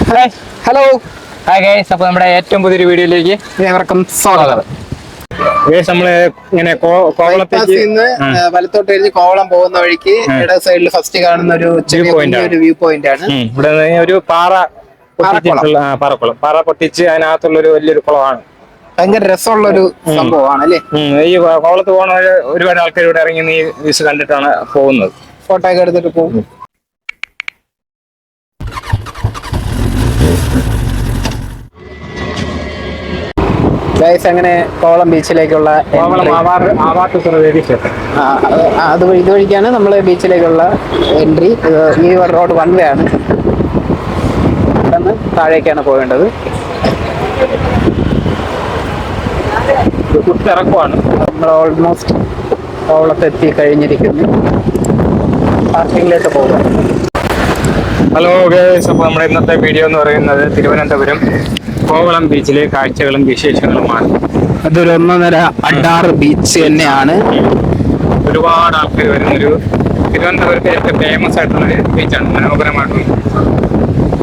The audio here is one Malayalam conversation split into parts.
ഹലോ ഹായ് ഗൈസ്, അപ്പോൾ നമ്മുടെ ഏറ്റവും പുതിയൊരു വീഡിയോയിലേക്ക് ഏവർക്കും സ്വാഗതം. നമ്മള് ഇങ്ങനെ വലത്തോട്ട് കഴിഞ്ഞ് കോവളം പോകുന്ന വഴിക്ക് ഇട സൈഡിൽ ഫസ്റ്റ് കാണുന്ന ഒരു വ്യൂ പോയിന്റ് ആണ്. ഇവിടെ ഒരു പാറ പൊട്ടിച്ച് അതിനകത്തുള്ള ഒരു വലിയൊരു കുളമാണ്. ഭയങ്കര രസമുള്ള ഒരു സംഭവമാണ് അല്ലേ. ഈ കോവളത്ത് പോകുന്ന ഒരുപാട് ആൾക്കാർ ഇവിടെ ഇറങ്ങി ഈ വ്യൂസ് കണ്ടിട്ടാണ് പോകുന്നത്. ഫോട്ടോ ഒക്കെ എടുത്തിട്ട് പോകും. അങ്ങനെ കോവളം ബീച്ചിലേക്കുള്ള ഇതുവഴിക്കാണ് നമ്മൾ ബീച്ചിലേക്കുള്ള എൻട്രി. ഈ റോഡ് വൺ വേ ആണ്. താഴേക്കാണ് പോകേണ്ടത്. ഇറക്കമാണ്. നമ്മൾ ഓൾമോസ്റ്റ് കോവളത്തെത്തി കഴിഞ്ഞിരിക്കുന്നു. പാർക്കിങ്ങിലേക്ക് പോകാം. ഹലോ ഗൈസ്, അപ്പോൾ നമ്മുടെ ഇന്നത്തെ വീഡിയോ എന്ന് പറയുന്നത് തിരുവനന്തപുരം കോവളം ബീച്ചിലെ കാഴ്ചകളും വിശേഷങ്ങളുമാണ്. അതൊരു ഒന്നൊന്നര അഡാറ് ബീച്ച് തന്നെയാണ്. ഒരുപാട് ആൾക്കാർ വരുന്നൊരു തിരുവനന്തപുരത്തെ ഏറ്റവും ഫേമസ് ആയിട്ടുള്ള ഒരു ബീച്ചാണ്. മനോഹരമായിട്ടുള്ള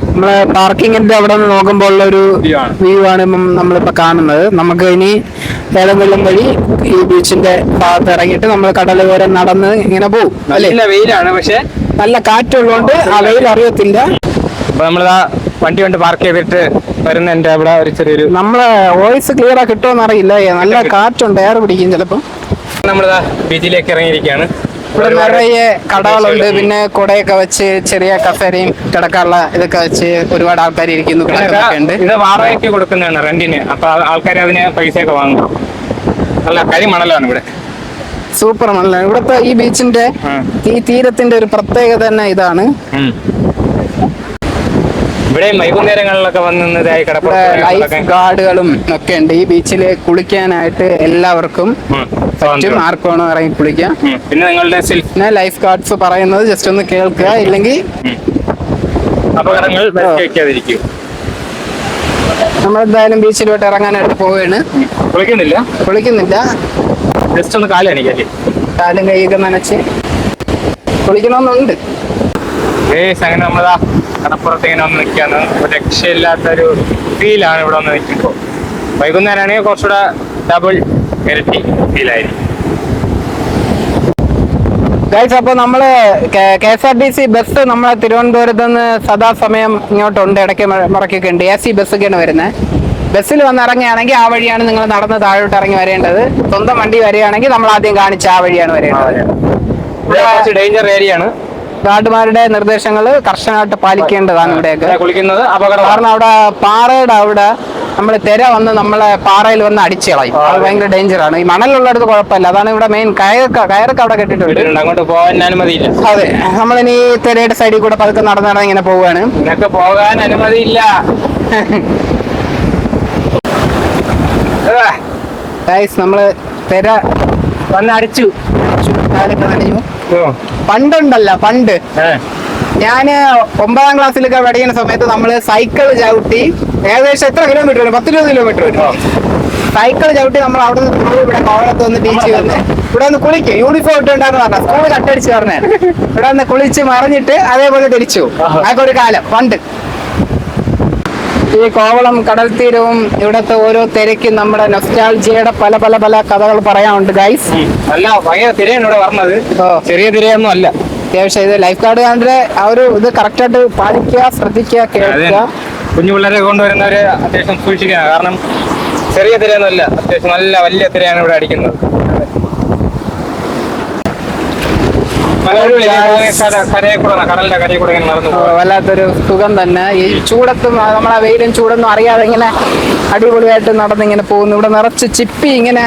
നമ്മള് പാർക്കിങ്ങിന്റെ അവിടെ നിന്ന് നോക്കുമ്പോൾ ഉള്ള ഒരു വ്യൂ ആണ് നമ്മളിപ്പോ കാണുന്നത്. നമുക്ക് ഇനി ഏതെങ്കിലും വഴി ഈ ബീച്ചിന്റെ ഭാഗത്ത് ഇറങ്ങിയിട്ട് നമ്മൾ കടലോരം നടന്ന് ഇങ്ങനെ പോകും. നല്ല വെയിലാണ്, പക്ഷെ നല്ല കാറ്റുള്ളതുകൊണ്ട് ആ വെയിൽ അറിയത്തില്ല. അപ്പൊ നമ്മളിതാ വണ്ടി കൊണ്ട് പാർക്ക് ചെയ്തിട്ട് വരുന്നതിന്റെ അവിടെ ഒരു ചെറിയൊരു നമ്മളെ വോയിസ് ക്ലിയർ ആ കിട്ടുമെന്ന് അറിയില്ല. നല്ല കാറ്റുണ്ട്, എയർ പിടിക്കും ചിലപ്പം. നമ്മളിതാ ബീച്ചിലേക്ക് ഇറങ്ങിയിരിക്കുകയാണ്. ഇവിടെ നിറയെ കടകളുണ്ട്. പിന്നെ കുടയൊക്കെ വെച്ച് ചെറിയ കഫേരയും കിടക്കാനുള്ള ഇതൊക്കെ വെച്ച് ഒരുപാട് ആൾക്കാർ ഇരിക്കുന്നു. ഇത് വാടകയ്ക്ക് കൊടുക്കുന്നതാണ്, റെന്റിന്. അപ്പൊ ആൾക്കാർ അതിന് പൈസയൊക്കെ വാങ്ങും. നല്ല കരിമണലാണ് ഇവിടെ. സൂപ്പർ മണലാണ് ഇവിടുത്തെ. ഈ ബീച്ചിന്റെ ഈ തീരത്തിന്റെ ഒരു പ്രത്യേകത തന്നെ ഇതാണ്. ഇവിടെ വൈകുന്നേരങ്ങളിലൊക്കെ വന്ന് ലൈഫ് ഗാർഡുകളും ഒക്കെ ഉണ്ട്. ഈ ബീച്ചിൽ കുളിക്കാനായിട്ട് എല്ലാവർക്കും പറ്റും. ആർക്കും വേണോ ഇറങ്ങി കുളിക്കാം. പിന്നെ നിങ്ങളുടെ ലൈഫ് ഗാർഡ്സ് പറയുന്നത് ജസ്റ്റ് ഒന്ന് കേൾക്കുക, ഇല്ലെങ്കിൽ അപകടങ്ങൾ വരാതിരിക്കും. നമ്മളെന്തായാലും ബീച്ചിലോട്ട് ഇറങ്ങാനായിട്ട് പോവുകയാണ്. കുളിക്കുന്നില്ല, ജസ്റ്റ് ഒന്ന് കാലും കൈയൊക്കെ നനച്ച് കുളിക്കണമെന്നുണ്ട്. അങ്ങനെ നമ്മളതാ കടപ്പുറത്ത് ഇങ്ങനെ വന്ന് നിൽക്കാന്ന്. ഒരു രക്ഷയില്ലാത്തൊരു ഫീലാണ് ഇവിടെ വന്ന് നിൽക്കുമ്പോൾ. വൈകുന്നേരം ആണെങ്കിൽ കുറച്ചുകൂടെ ഡബിൾ ഇരട്ടി ഫീലായിരിക്കും. അപ്പൊ നമ്മള് KSRTC ബസ് നമ്മളെ തിരുവനന്തപുരത്ത് നിന്ന് സദാസമയം ഇങ്ങോട്ടുണ്ട്. ഇടയ്ക്ക് മുറക്കൊക്കെ ഉണ്ട്. AC ബസ്സൊക്കെയാണ് വരുന്നത്. ബസ്സിൽ വന്ന് ഇറങ്ങുകയാണെങ്കിൽ ആ വഴിയാണ് നിങ്ങൾ നടന്ന് താഴോട്ട് ഇറങ്ങി വരേണ്ടത്. സ്വന്തം വണ്ടി വരികയാണെങ്കിൽ നമ്മൾ ആദ്യം കാണിച്ച ആ വഴിയാണ് വരേണ്ടത്. ഡേഞ്ചർ ഏരിയ ആണ്. ഗാർഡുമാരുടെ നിർദ്ദേശങ്ങൾ കർശനമായിട്ട് പാലിക്കേണ്ടതാണ് ഇവിടെയൊക്കെ. കുളിക്കുന്നത് അപകടം. കാരണം അവിടെ പാറയുടെ അവിടെ നമ്മൾ തിര വന്ന് നമ്മളെ പാറയിൽ വന്ന് അടിച്ചു കളയും. അത് ഭയങ്കര ഡേഞ്ചറാണ്. ഈ മണലുള്ളിടത്ത് കുഴപ്പമില്ല. അതാണ് ഇവിടെ മെയിൻ. കയറൊക്കെ അവിടെ കെട്ടിട്ടുണ്ട്. അങ്ങോട്ട് പോകാൻ അനുമതിയില്ല. അതെ, നമ്മളിനി തിരയുടെ സൈഡിൽ കൂടെ പതുക്കെ നടന്ന് ഇങ്ങനെ പോവുകയാണ്. നിനക്ക് പോകാൻ അനുമതിയില്ല. നമ്മള് തിര വന്ന് അടിച്ചു. പണ്ടുണ്ടല്ല, പണ്ട് ഞാന് 9ാം ക്ലാസ്സിലൊക്കെ പഠിക്കുന്ന സമയത്ത് നമ്മള് സൈക്കിൾ ചവിട്ടി ഏകദേശം എത്ര കിലോമീറ്റർ വരും? 10-20 കിലോമീറ്റർ വരും. സൈക്കിൾ ചവിട്ടി നമ്മൾ അവിടെ നിന്ന് ഇവിടെ കോവളത്ത് വന്ന് ബീച്ച് വന്ന് ഇവിടെ ഒന്ന് കുളിക്കും. യൂണിഫോം ഇട്ടുണ്ടാന്ന് പറഞ്ഞ സ്കൂൾ കട്ടടിച്ച് പറഞ്ഞ ഇവിടെ ഒന്ന് കുളിച്ച് മറിഞ്ഞിട്ട് അതേപോലെ തിരിച്ചു. അതൊക്കെ ഒരു കാലം പണ്ട്. ഈ കോവളം കടൽ തീരവും ഇവിടത്തെ ഓരോ തിരക്കും നമ്മുടെ നൊസ്റ്റാൾജിയയുടെ പല പല പല കഥകൾ പറയാനുണ്ട് ഗൈസ്. അല്ല, ഭയങ്കര തിരയാണ് ഇവിടെ പറഞ്ഞത്. ചെറിയ തിരയൊന്നും അല്ല. അത്യാവശ്യം ഇത് ലൈഫ് ഗാർഡുകാരുടെ ആ ഒരു ഇത് കറക്റ്റായിട്ട് പാലിക്കുക, ശ്രദ്ധിക്കുക, കേൾക്കുക. കുഞ്ഞു പിള്ളേരെ കൊണ്ടുവരുന്നവര് അത്യാവശ്യം സൂക്ഷിക്കുക. കാരണം ചെറിയ തിരയൊന്നും അല്ല, അത്യാവശ്യം നല്ല വലിയ തിരയാണ് ഇവിടെ അടിക്കുന്നത്. കടലിന്റെ കരയിൽ കൂടെ ഇങ്ങനെ നടന്നു വല്ലാത്തൊരു സുഖം തന്നെ. ഈ ചൂടത്തും നമ്മളെ വെയിലും ചൂടൊന്നും അറിയാതെ ഇങ്ങനെ അടിപൊളിയായിട്ട് നടന്നിങ്ങനെ പോകുന്നു. ഇവിടെ നിറച്ച് ചിപ്പി ഇങ്ങനെ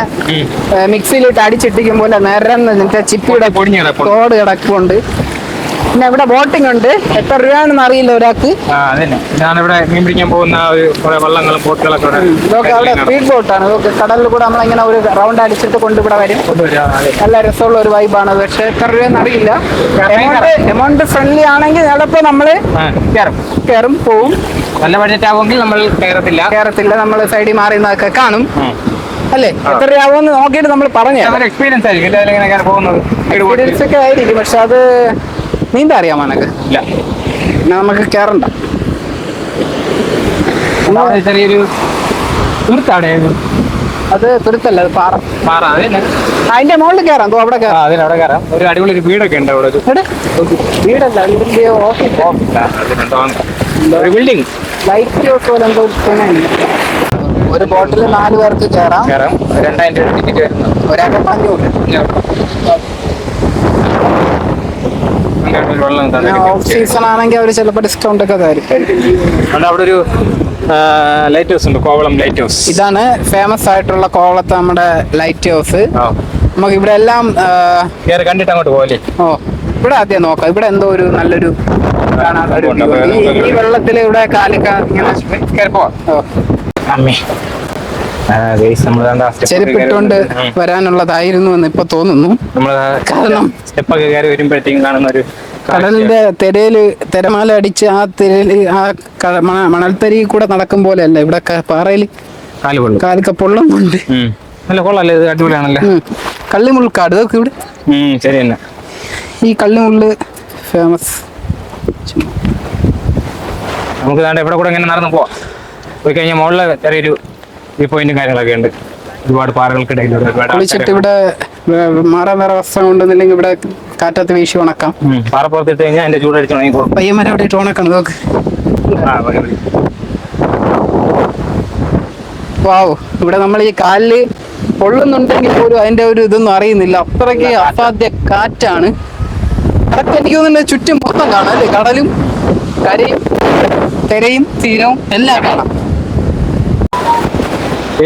മിക്സിയിലിട്ട് അടിച്ചിട്ടിക്കും പോലെ നിരന്ന് ചിപ്പിയുടെ തോട് കിടക്കുന്നുണ്ട്. പിന്നെ ഇവിടെ ബോട്ടിംഗ് ഉണ്ട്. എത്ര രൂപയാണെന്ന് അറിയില്ല ഒരാൾക്ക്. ഞാനിവിടെ മീൻ പിടിക്കാൻ പോകുന്ന വള്ളങ്ങളും ബോട്ടുകളൊക്കെ ഇതൊക്കെ അവിടെ സ്പീഡ് ബോട്ടാണ്. ഇതൊക്കെ കടലിൽ കൂടെ നമ്മളിങ്ങനെ ഒരു റൗണ്ട് അടിച്ചിട്ട് ഇവിടെ വരും. നല്ല രസമുള്ള ഒരു വൈബാണ്. പക്ഷെ എത്ര രൂപയെന്ന് അറിയില്ല. എമൗണ്ട് ഫ്രണ്ട്ലി ആണെങ്കിൽ ചിലപ്പോ നമ്മള് കയറും പോവും. നല്ല ബഡ്ജറ്റ് ആവുമെങ്കിൽ നമ്മൾ കയറത്തില്ല. നമ്മൾ സൈഡിൽ മാറിയുന്നതൊക്കെ കാണും. അല്ലേ? എത്ര രൂപയാവുമെന്ന് നോക്കിയിട്ട് നമ്മൾ പറഞ്ഞു. എക്സ്പീരിയൻസ് ഒക്കെ ആയിരിക്കും. പക്ഷെ അത് നീന്താ അറിയാമോ? നമുക്ക് ഇല്ല, നമുക്ക് കയറണ്ട. അവിടെ ചെറിയൊരു തുരുത്താണ്. അത് തുരുത്തല്ല, അത് പാറ. പാറ അതന്നെ. അതിന്റെ മുകളിൽ കയറാം, അവിടെ കയറാം. അതിനവിടെ കയറാം. ഒരു അടിപൊളി ഒരു വീടൊക്കെ ഉണ്ട് അവിടെ. വീടല്ല, ഇതിന്റെ ഓഫീസ്. ഒരു ബിൽഡിംഗ്. ലൈറ്റ് ഹൗസ് പോലെ എന്തോ. ഒരു ബോട്ടിൽ 4 പേർക്ക് കയറാം. 2000 രൂപ ടിക്കറ്റ് വരുന്നത്. ഒരാൾക്ക് 500. ഓഫ് സീസൺ ആണെങ്കിൽ അവർ ചിലപ്പോൾ ഡിസ്കൗണ്ട് ഒക്കെ തരും. അവിടെ ഒരു ലൈറ്റ് ഹൗസ് ഉണ്ട്, കോവളം ലൈറ്റ് ഹൗസ്. ഇതാണ് ഫേമസ് ആയിട്ടുള്ള കോവളത്തെ നമ്മുടെ ലൈറ്റ് ഹൗസ്. നമുക്ക് ഇവിടെ എല്ലാം കണ്ടിട്ട് അങ്ങോട്ട് പോലെ. ഇവിടെ ആദ്യം നോക്കാം. ഇവിടെ എന്തോ ഒരു നല്ലൊരു ഈ വെള്ളത്തിൽ ഇവിടെ കാലൊക്കെ ഇങ്ങനെ ചെരുപ്പിട്ടുകൊണ്ട് വരാനുള്ളതായിരുന്നു എന്ന് ഇപ്പൊ തോന്നുന്നു. കാരണം സ്റ്റെപ്പൊക്കെ കയറി വരുമ്പോഴത്തേക്കും കാണുന്ന ഒരു കടലിന്റെ തിരമാല അടിച്ച് ആ മണൽത്തരി കൂടെ നടക്കും പോലെയല്ല ഇവിടെ പാറയിൽ കാലൊക്കെ പൊള്ളുന്നുണ്ട്. നല്ല കൊള്ളാല്ലേ, ഇത് അടിപൊളിയാണല്ലേ. കള്ളിമുൾക്കാട് ഇതൊക്കെ ഇവിടെ ശരി തന്നെ. ഈ കള്ളിമുള്ള് ഫേമസ്. നമുക്ക് ദാണ്ട് ഇവിടെ കൂടെ ഇങ്ങനെ നടന്നു പോയി കഴിഞ്ഞാൽ മുകളിലെ ചെറിയൊരു വ്യൂ പോയിന്റും കാര്യങ്ങളൊക്കെ ഉണ്ട്. ഒരുപാട് പാറകൾക്കിടയിലൂടെ കുളിച്ചിട്ട് ഇവിടെ മാറാൻ വേറെ വസ്ത്രം കൊണ്ടുവന്നില്ലെങ്കിൽ ഇവിടെ കാറ്റത്ത് വീശി ഉണക്കാം. പാറ പുറത്തിട്ട് കഴിഞ്ഞാൽ അതിന്റെ ചൂടടിച്ച് ഉണങ്ങിക്കോളും. പയ്യന്മാരെ അവിടെ ഇട്ട് ഉണക്കണം. നോക്ക്, വാവ്. ഇവിടെ നമ്മൾ ഈ കാലില് പൊള്ളുന്നുണ്ടെങ്കിൽ പോലും അതിന്റെ ഒരു ഇതൊന്നും അറിയുന്നില്ല. അത്രയ്ക്ക് അസാധ്യ കാറ്റാണ്. അതൊക്കെ എനിക്ക് തോന്നുന്നുണ്ട് ചുറ്റും മൊത്തം കാണാം അല്ലേ. കടലും കരയും തെരയും തീരവും എല്ലാം കാണാം.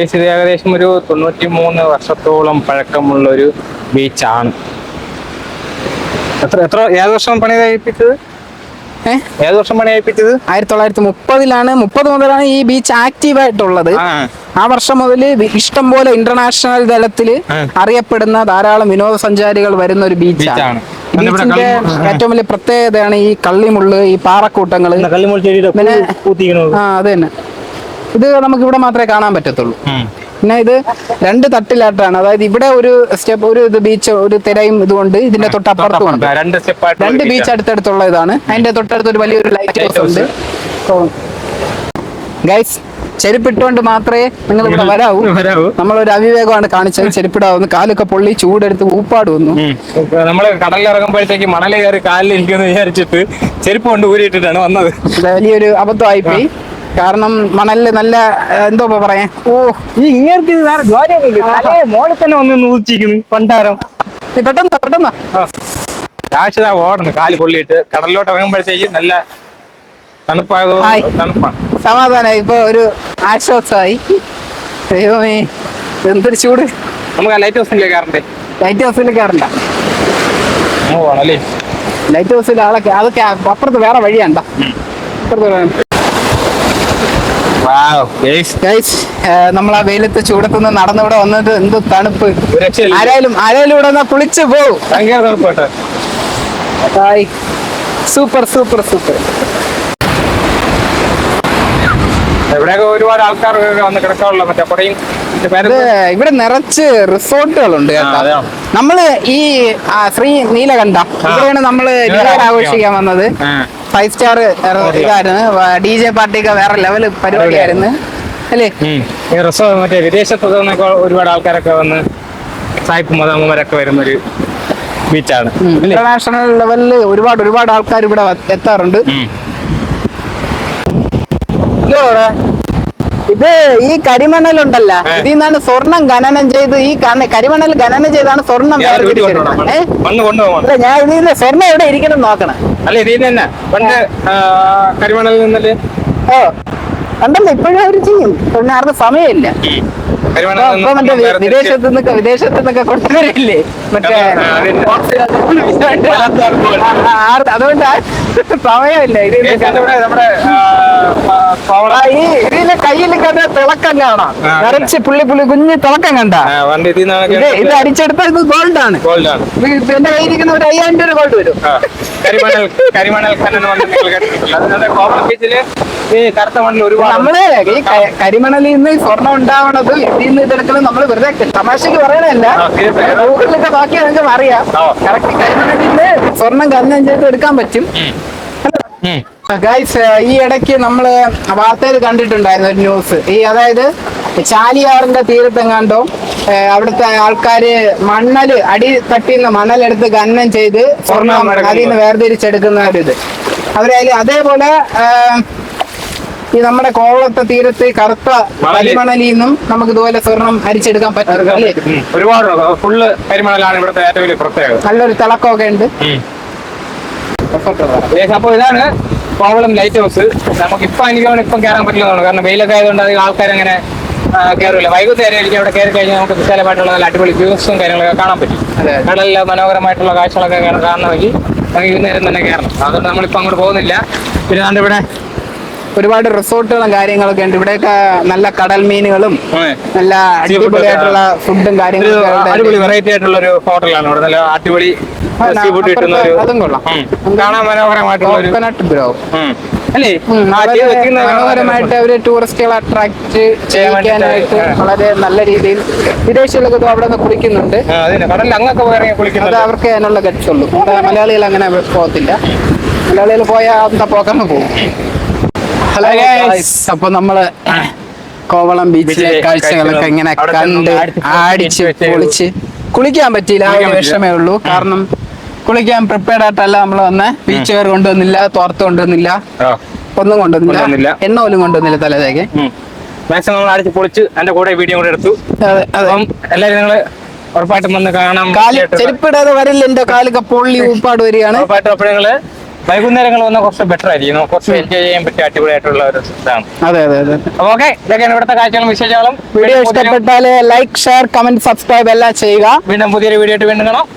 ഇത് ഏകദേശം ഒരു 93 വർഷത്തോളം പഴക്കമുള്ള ഒരു ബീച്ചാണ്. ഏത് വർഷം പണി കഴിപ്പിച്ചത്? ഏത് വർഷം പണി കഴിപ്പിച്ചത്? 1930 30 മുതലാണ് ഈ ബീച്ച് ആക്റ്റീവ് ആയിട്ടുള്ളത്. ആ വർഷം മുതൽ ഇഷ്ടം പോലെ ഇന്റർനാഷണൽ തലത്തിൽ അറിയപ്പെടുന്ന ധാരാളം വിനോദസഞ്ചാരികൾ വരുന്ന ഒരു ബീച്ചാണ്. ബീച്ചിന്റെ ഏറ്റവും വലിയ പ്രത്യേകതയാണ് ഈ കള്ളിമുള്ള്, ഈ പാറക്കൂട്ടങ്ങള്. അത് തന്നെ. ഇത് നമുക്ക് ഇവിടെ മാത്രമേ കാണാൻ പറ്റത്തുള്ളൂ. പിന്നെ ഇത് 2 തട്ടിലായിട്ടാണ്. അതായത് ഇവിടെ ഒരു സ്റ്റെപ്പ്, ഒരു ഇത് ബീച്ച്, ഒരു തിരയും ഇതുകൊണ്ട് ഇതിന്റെ തൊട്ടപ്പുറത്തും ഉണ്ട്. 2 ബീച്ച് അടുത്തടുത്തുള്ള ഇതാണ്. അതിന്റെ തൊട്ടടുത്ത് ഒരു വലിയൊരു ലൈറ്റ് ഹൗസ് ഉണ്ട്. ഗൈസ്, ചെരുപ്പിട്ടുകൊണ്ട് മാത്രമേ നിങ്ങൾ ഇവിടെ വരാവൂ. നമ്മളൊരു അവിവേകമാണ് കാണിച്ചത്. ചെരുപ്പിടാവുന്നു, കാലൊക്കെ പൊള്ളി ചൂടെടുത്ത് ഊപ്പാട് വന്നു. നമ്മള് കടലിലിറങ്ങുമ്പോഴത്തേക്ക് മണല് കയറി കാലിലിരിക്കുമെന്ന് വിചാരിച്ചിട്ട് ചെരുപ്പ് കൊണ്ട് ഊരിയിട്ടിട്ടാണ് വന്നത്. വലിയൊരു അബദ്ധമായിപ്പോയി. കാരണം മണലില് നല്ല എന്തോ പറയാ. ഈ ഇങ്ങനത്തെ മോളിൽ തന്നെ വന്ന് നൂച്ചിരിക്കുന്നു പണ്ടാരം. പെട്ടെന്ന് രാശിത ഓടുന്നു കാല് പൊള്ളിയിട്ട്. കടലിലോട്ട് ഇറങ്ങുമ്പോഴത്തേക്ക് നല്ല തണുപ്പാണ്. സമാധാനമായി, ഇപ്പൊ ഒരു ആശ്വാസമായി. ദൈവമേ, എന്തൊരു ചൂട്. നമുക്ക് ലൈറ്റ് ഹൗസിലേക്ക് കയറണ്ടേ? ലൈറ്റ് ഹൗസിൽ കയറണ്ട. പോണല്ലേ ലൈറ്റ് ഹൗസിൽ ആളൊക്കെ അതൊക്കെ അപ്പുറത്ത് വേറെ വഴിയാണ്ട. നമ്മൾ ആ വെയിലത്ത് ചൂടത്തുനിന്ന് നടന്നിവിടെ വന്നിട്ട് എന്ത് തണുപ്പ്. ആരായാലും ഇവിടെ നിന്ന് കുളിച്ച് പോവും. ഭയങ്കര തണുപ്പാട്ടെ. Super super super. ഇവിടെയൊക്കെ ഒരുപാട് ആൾക്കാർ വന്ന് കിടക്കാനുള്ള മറ്റേ കുടയും ഇവിടെ നിറച്ച് റിസോർട്ടുകളുണ്ട്. നമ്മള് ഈ ശ്രീ നീലകണ്ഠ ഇവിടെയാണ് നമ്മള് ആഘോഷിക്കാൻ വന്നത്. 5 സ്റ്റാർ ഇതായിരുന്നു. DJ പാർട്ടിയൊക്കെ വേറെ ലെവൽ പരിപാടിയായിരുന്നു അല്ലേ. മറ്റേ വിദേശത്ത് നിന്നൊക്കെ ഒരുപാട് ആൾക്കാരൊക്കെ വന്ന് സായിപ്പ് മദാമ്മമാരൊക്കെ വരുന്നൊരു ബീച്ചാണ്. ഇന്റർനാഷണൽ ലെവലിൽ ഒരുപാട് ആൾക്കാർ ഇവിടെ എത്താറുണ്ട്. ഇത് ഈ കരിമണലുണ്ടല്ല, ഇതിൽ നിന്നാണ് സ്വർണം ഖനനം ചെയ്ത്, ഈ കരിമണൽ ഖനനം ചെയ്താണ് സ്വർണം. ഞാൻ ഇതിൽ നിന്ന് സ്വർണം എവിടെ ഇരിക്കണം നോക്കണം. അല്ല, ഇതിൽ തന്നെ പണ്ട് കരിമണലിൽ നിന്നല്ലേ. കണ്ടല്ലോ, ഇപ്പോഴും അവര് ചെയ്യും. പിന്നെ ആർക്കും സമയമില്ല. മറ്റേ വിദേശത്ത് നിന്നൊക്കെ കൊണ്ടുവരില്ലേ മറ്റേ. അതുകൊണ്ട് സമയമില്ല. ഇതിന്റെ കയ്യിൽ കണ്ട തിളക്കം കാണാം. നിറച്ച് പുള്ളി കുഞ്ഞ് തിളക്കം കണ്ട. ഇത് അടിച്ചെടുത്ത ഇത് ഗോൾഡാണ്. എന്റെ കയ്യിരിക്കുന്ന ഒരു 5000 രൂപ ഗോൾഡ് വരും. കരിമണൽ നമ്മള് ഈ കരിമണലിൽ നിന്ന് സ്വർണം ഉണ്ടാവണത് ഇതിൽ നിന്ന് ഇതെടുക്കുന്നത് നമ്മൾ വെറുതെ തമാശക്ക് പറയണല്ല. ഗൂഗിളിലൊക്കെ നോക്കിയാൽ നിങ്ങൾക്ക് അറിയാം. കറക്റ്റ് കരിമണലിൽ നിന്ന് സ്വർണം ഖനനം ചെയ്ത് എടുക്കാൻ പറ്റും. ഗൈസ് ഈ ഇടയ്ക്ക് നമ്മള് വാർത്തയിൽ കണ്ടിട്ടുണ്ടായിരുന്നു ഒരു ന്യൂസ്. അതായത് ചാലിയാറിന്റെ തീരത്തെങ്ങാണ്ടോ അവിടുത്തെ ആൾക്കാര് മണ്ണല് അടി തട്ടിന്ന് മണലെടുത്ത് ഖനനം ചെയ്ത് സ്വർണ്ണം അതിൽ നിന്ന് വേർതിരിച്ചെടുക്കുന്ന ഒരു ഇത് അവരായാലും അതേപോലെ ഈ നമ്മുടെ കോവളത്തെ തീരത്ത് കറുത്ത കരിമണലിൽ നിന്നും നമുക്ക് ഇതുപോലെ സ്വർണം അരിച്ചെടുക്കാൻ പറ്റും അല്ലേ? ഒരുപാട് ഫുള്ള് കരിമണലാണ് ഇവിടുത്തെ ഏറ്റവും വലിയ പ്രത്യേകത. നല്ലൊരു തിളക്കമൊക്കെ ഉണ്ട്. അപ്പൊ ഇതാണ് കോവളം ലൈറ്റ് ഹൗസ്. നമുക്ക് ഇപ്പൊ എനിക്ക് ഇപ്പം കയറാൻ പറ്റില്ലെന്നാണ്, കാരണം വെയിലൊക്കെ ആയതുകൊണ്ട് അധികം ആൾക്കാരങ്ങനെ കയറില്ല. വൈകുന്നേരം ആയിരിക്കും അവിടെ കയറി കഴിഞ്ഞാൽ നമുക്ക് വിശാലമായിട്ടുള്ള നല്ല അടിപൊളി വ്യൂസും കാര്യങ്ങളൊക്കെ കാണാൻ പറ്റും. കടലിലെ മനോഹരമായിട്ടുള്ള കാഴ്ചകളൊക്കെ കാണണമെങ്കിൽ വൈകുന്നേരം തന്നെ കയറണം. അതുകൊണ്ട് നമ്മളിപ്പോൾ അങ്ങോട്ട് പോകുന്നില്ല. പിന്നെ ഇവിടെ ഒരുപാട് റിസോർട്ടുകളും കാര്യങ്ങളൊക്കെ ഉണ്ട്. ഇവിടെയൊക്കെ നല്ല കടൽ മീനുകളും നല്ല അടിപൊളിയായിട്ടുള്ള ഫുഡും കാര്യങ്ങളും അടിപൊളി വെറൈറ്റി ആയിട്ടുള്ള ഒരു ഹോട്ടലാണ് ഇവിടെ. നല്ല അടിപൊളി സീ ഫുഡ് കിട്ടുന്ന അതും കൊള്ളാം. കാണാൻ മനോഹരമായിട്ടുള്ള കോക്കനട്ട് ബ്രോ അല്ലേ? മനോഹരമായിട്ട് അവര് ടൂറിസ്റ്റുകളെ അട്രാക്ട് ചെയ്യാനായിട്ട് വളരെ നല്ല രീതിയിൽ വിദേശികളൊക്കെ അവിടെ നിന്ന് കുളിക്കുന്നുണ്ട്. കടലിൽ അങ്ങൊക്കെ കുളിക്കുന്നത് അവർക്ക് അതിനുള്ള ഗട്സ് ഉള്ളൂ. മലയാളികൾ അങ്ങനെ പോകത്തില്ല. മലയാളികൾ പോയാൽ എന്താ പോക്കാന്ന് പോകും. ഹലോ അപ്പൊ നമ്മള് കോവളം ബീച്ചിലെ കാഴ്ചകളൊക്കെ ഇങ്ങനെ കണ്ട് ആടിച്ച് പൊളിച്ച് കുളിക്കാൻ പറ്റിയില്ല. ആ ഒരു വിഷമേ ഉള്ളൂ. കാരണം കുളിക്കാൻ പ്രിപ്പയർഡ് ആയിട്ടല്ല നമ്മൾ വന്നെ. ബീച്ച് വെയർ കൊണ്ടുവന്നില്ല, തോർത്ത് കൊണ്ടുവന്നില്ല, ഒന്നും കൊണ്ടുവന്നില്ല, എണ്ണ പോലും കൊണ്ടുവന്നില്ല തലേതേക്ക്. മാക്സിമം നമ്മൾ അടിച്ച് പൊളിച്ച് അതിന്റെ കൂടെ വീഡിയോ കൂടെ എടുത്തു. അപ്പം എല്ലാവരും നിങ്ങള് ഉറപ്പായിട്ടും വന്ന് കാണാം. ചെരുപ്പിടാതെ വരില്ല, എന്റെ കാലൊക്കെ പൊള്ളി ഊപ്പാട് വരികയാണ്. ഉറപ്പായിട്ടും അപ്പോൾ നിങ്ങള് വൈകുന്നേരങ്ങൾ വന്നാൽ കുറച്ച് ബെറ്റർ ആയിരിക്കും. കുറച്ച് എൻജോയ് ചെയ്യാൻ പറ്റിയ അടിപൊളിയായിട്ടുള്ള ഒരു ഇതാണ്. അതെ. ഓക്കെ, ഇതൊക്കെയാണ് ഇവിടുത്തെ കാഴ്ചകളും വിശേഷങ്ങളും. വീഡിയോ ഇഷ്ടപ്പെട്ടാൽ ലൈക്ക്, ഷെയർ, കമന്റ്, സബ്സ്ക്രൈബ് എല്ലാം ചെയ്യുക. വീണ്ടും പുതിയൊരു വീഡിയോ ആയിട്ട് വീണ്ടും കാണാം.